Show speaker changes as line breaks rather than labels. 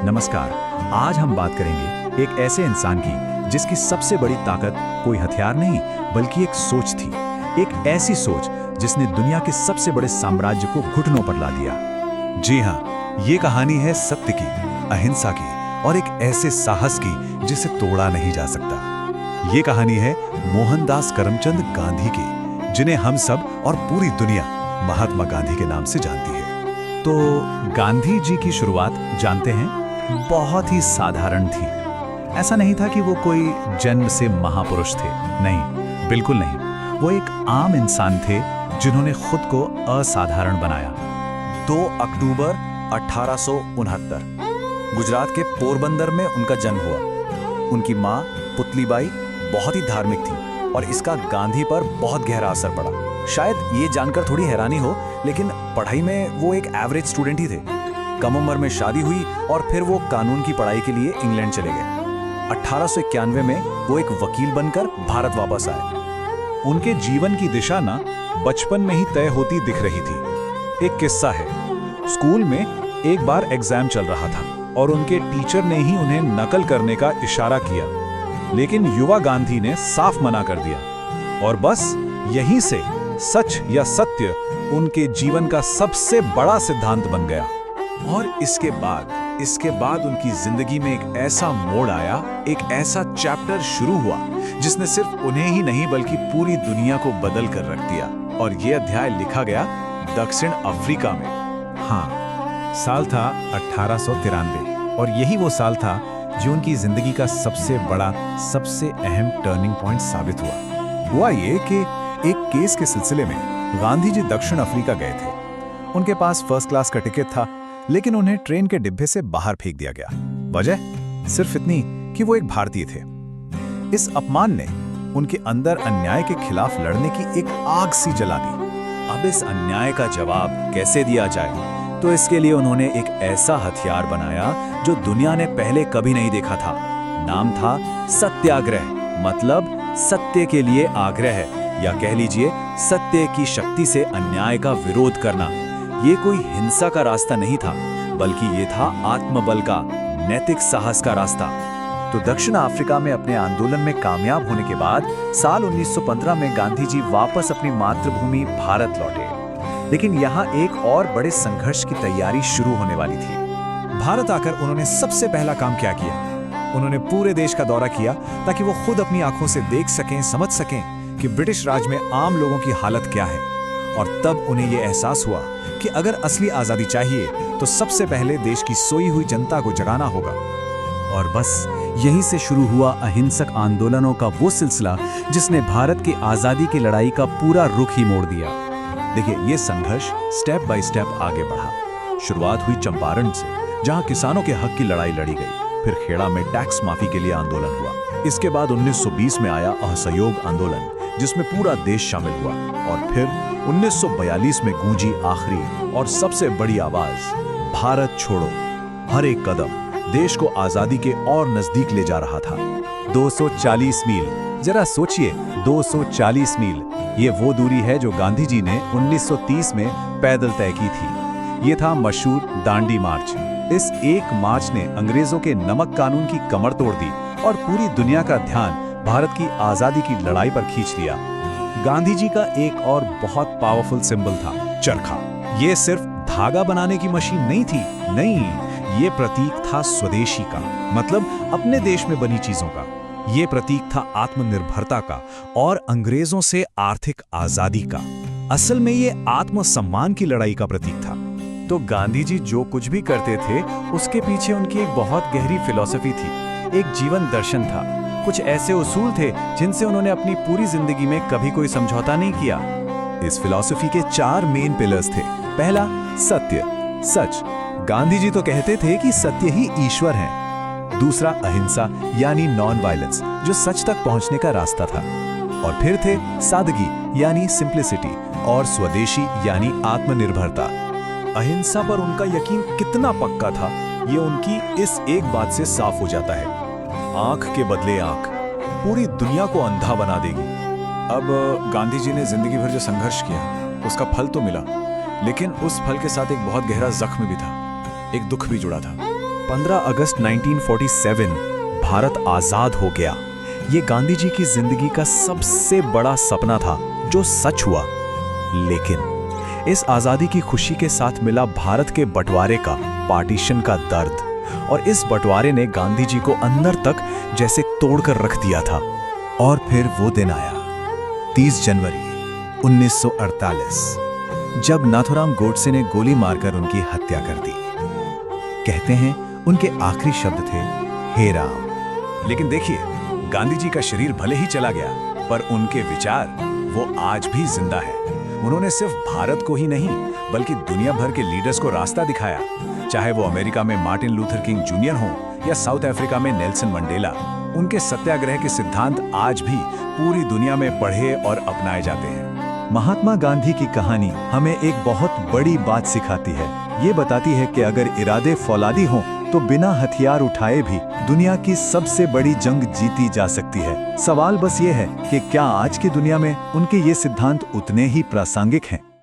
नमस्कार। आज हम बात करेंगे एक ऐसे इंसान की जिसकी सबसे बड़ी ताकत कोई हथियार नहीं बल्कि एक सोच थी। एक ऐसी सोच जिसने दुनिया के सबसे बड़े साम्राज्य को घुटनों पर ला दिया। जी हाँ, ये कहानी है सत्य की, अहिंसा की और एक ऐसे साहस की जिसे तोड़ा नहीं जा सकता। ये कहानी है मोहनदास करमचंद गांधी की, जिन्हें हम सब और पूरी दुनिया महात्मा गांधी के नाम से जानती है। तो गांधी जी की शुरुआत जानते हैं, बहुत ही साधारण थी। ऐसा नहीं था कि वो कोई जन्म से महापुरुष थे, नहीं, बिल्कुल नहीं। वो एक आम इंसान थे जिन्होंने खुद को असाधारण बनाया।
2 अक्टूबर 1869 गुजरात के पोरबंदर में उनका जन्म हुआ। उनकी माँ पुतलीबाई बहुत ही धार्मिक थी और इसका गांधी पर बहुत गहरा असर पड़ा। शायद ये जानकर थोड़ी हैरानी हो, लेकिन पढ़ाई में वो एक एवरेज स्टूडेंट ही थे। कम उम्र में शादी हुई और फिर वो कानून की पढ़ाई के लिए इंग्लैंड चले गए। 1891 में वो एक वकील बनकर भारत वापस आए।
उनके जीवन की दिशा ना बचपन में ही तय होती दिख रही थी। एक किस्सा है, स्कूल में एक बार एग्जाम चल रहा था और उनके टीचर ने ही उन्हें नकल करने का इशारा किया, लेकिन युवा गांधी ने साफ मना कर दिया और बस यहीं से सच या सत्य उनके जीवन का सबसे बड़ा सिद्धांत बन गया। और इसके बाद उनकी जिंदगी में एक ऐसा मोड़ आया, एक ऐसा चैप्टर शुरू हुआ जिसने सिर्फ उन्हें ही नहीं बल्कि पूरी दुनिया को बदल कर रख दिया। और यह अध्याय लिखा गया दक्षिण अफ्रीका में। हाँ, साल था 1893 और यही वो साल था जो उनकी जिंदगी का सबसे बड़ा, सबसे अहम टर्निंग पॉइंट साबित हुआ ये कि एक केस के सिलसिले में गांधी जी दक्षिण अफ्रीका गए थे। उनके पास फर्स्ट क्लास का टिकट था, लेकिन उन्हें ट्रेन के डिब्बे से बाहर फेंक दिया गया। वजह सिर्फ इतनी कि वो एक भारतीय थे। इस अपमान ने उनके अंदर अन्याय के खिलाफ लड़ने की एक आग सी जला दी। अब इस अन्याय का जवाब कैसे दिया जाए, तो इसके लिए उन्होंने एक ऐसा हथियार बनाया जो दुनिया ने पहले कभी नहीं देखा था। नाम था सत्याग्रह, मतलब सत्य के लिए आग्रह, या कह लीजिए सत्य की शक्ति से अन्याय का विरोध करना। ये कोई हिंसा का रास्ता नहीं था, बल्कि ये था आत्मबल का, नैतिक साहस का रास्ता। तो दक्षिण अफ्रीका में अपने आंदोलन में कामयाब होने के बाद साल 1915 में गांधी जी वापस अपनी मातृभूमि भारत लौटे। लेकिन यहाँ एक और बड़े संघर्ष की तैयारी शुरू होने वाली थी। भारत आकर उन्होंने सबसे पहला काम क्या किया? उन्होंने पूरे देश का दौरा किया ताकि वो खुद अपनी आंखों से देख सकें, समझ सकें कि ब्रिटिश राज में आम लोगों की हालत क्या है। और तब उन्हें यह एहसास हुआ कि अगर असली आजादी चाहिए तो सबसे पहले देश की सोई हुई जनता को जगाना होगा। और बस यहीं से शुरू हुआ अहिंसक आंदोलनों का वो सिलसिला जिसने भारत की आजादी की लड़ाई का पूरा रुख ही मोड़ दिया। देखिए, ये संघर्ष स्टेप बाय स्टेप आगे बढ़ा। शुरुआत हुई चंपारण से, जहां किसानों के हक की लड़ाई लड़ी गई। फिर खेड़ा में टैक्स माफी के लिए आंदोलन हुआ। इसके बाद 1920 में आया असहयोग आंदोलन, जिसमें पूरा देश शामिल हुआ। और फिर 1942 में गूंजी आखिरी और सबसे बड़ी आवाज, भारत छोड़ो। हर एक कदम देश को आजादी के और नजदीक ले जा रहा था। 240 मील, जरा सोचिए, 240 मील, ये वो दूरी है जो गांधी जी ने 1930 में पैदल तय की थी। ये था मशहूर दांडी मार्च। इस एक मार्च ने अंग्रेजों के नमक कानून की कमर तोड़ दी और पूरी दुनिया का ध्यान भारत की आजादी की लड़ाई पर खींच लिया। गांधी जी का एक और बहुत पावरफुल सिंबल था चरखा। ये सिर्फ धागा बनाने की मशीन नहीं थी, नहीं, ये प्रतीक था स्वदेशी का, मतलब अपने देश में बनी चीजों का। ये प्रतीक था आत्मनिर्भरता का और अंग्रेजों से आर्थिक आजादी का। असल में ये आत्मसम्मान की लड़ाई का प्रतीक था। तो गांधी जी जो कुछ भी करते थे, उसके पीछे उनकी एक बहुत गहरी फिलॉसफी थी, एक जीवन दर्शन था। कुछ ऐसे उसूल थे जिनसे उन्होंने अपनी पूरी जिंदगी में कभी कोई समझौता नहीं किया। इस फिलॉसफी के 4 मेन पिलर्स थे। पहला, सत्य, सच। गांधी जी तो कहते थे कि सत्य ही ईश्वर है। दूसरा, अहिंसा यानी नॉन वायलेंस, जो सच तक पहुंचने का रास्ता था। और फिर थे सादगी यानी सिंप्लिसिटी, और स्वदेशी यानी आत्मनिर्भरता। अहिंसा पर उनका यकीन कितना पक्का था, ये उनकी इस एक बात से साफ हो जाता है, आंख के बदले आंख पूरी दुनिया को अंधा बना देगी। अब गांधी जी ने जिंदगी भर जो संघर्ष किया उसका फल तो मिला, लेकिन उस फल के साथ एक बहुत गहरा जख्म भी था, एक दुख भी जुड़ा था।
15 अगस्त 1947 भारत आजाद हो गया। ये गांधी जी की जिंदगी का सबसे बड़ा सपना था जो सच हुआ। लेकिन इस आजादी की खुशी के साथ मिला भारत के बंटवारे का, पार्टीशन का दर्द। और इस बंटवारे ने गांधी जी को अंदर तक जैसे तोड़कर रख दिया था। और फिर वो दिन आया, 30 जनवरी 1948, जब नाथूराम गोडसे ने गोली मारकर उनकी हत्या कर दी। कहते हैं उनके आखिरी शब्द थे, हे राम।
लेकिन देखिए, गांधी जी का शरीर भले ही चला गया, पर उनके विचार वो आज भी जिंदा है। उन्होंने सिर्फ भारत को ही नहीं बल्कि दुनिया भर के लीडर्स को रास्ता दिखाया। चाहे वो अमेरिका में मार्टिन लूथर किंग जूनियर हो या साउथ अफ्रीका में नेल्सन मंडेला, उनके सत्याग्रह के सिद्धांत आज भी पूरी दुनिया में पढ़े और अपनाए जाते हैं।
महात्मा गांधी की कहानी हमें एक बहुत बड़ी बात सिखाती है। ये बताती है कि अगर इरादे फौलादी हों तो बिना हथियार उठाए भी दुनिया की सबसे बड़ी जंग जीती जा सकती है। सवाल बस ये है कि क्या आज की दुनिया में उनके ये सिद्धांत उतने ही प्रासंगिक हैं?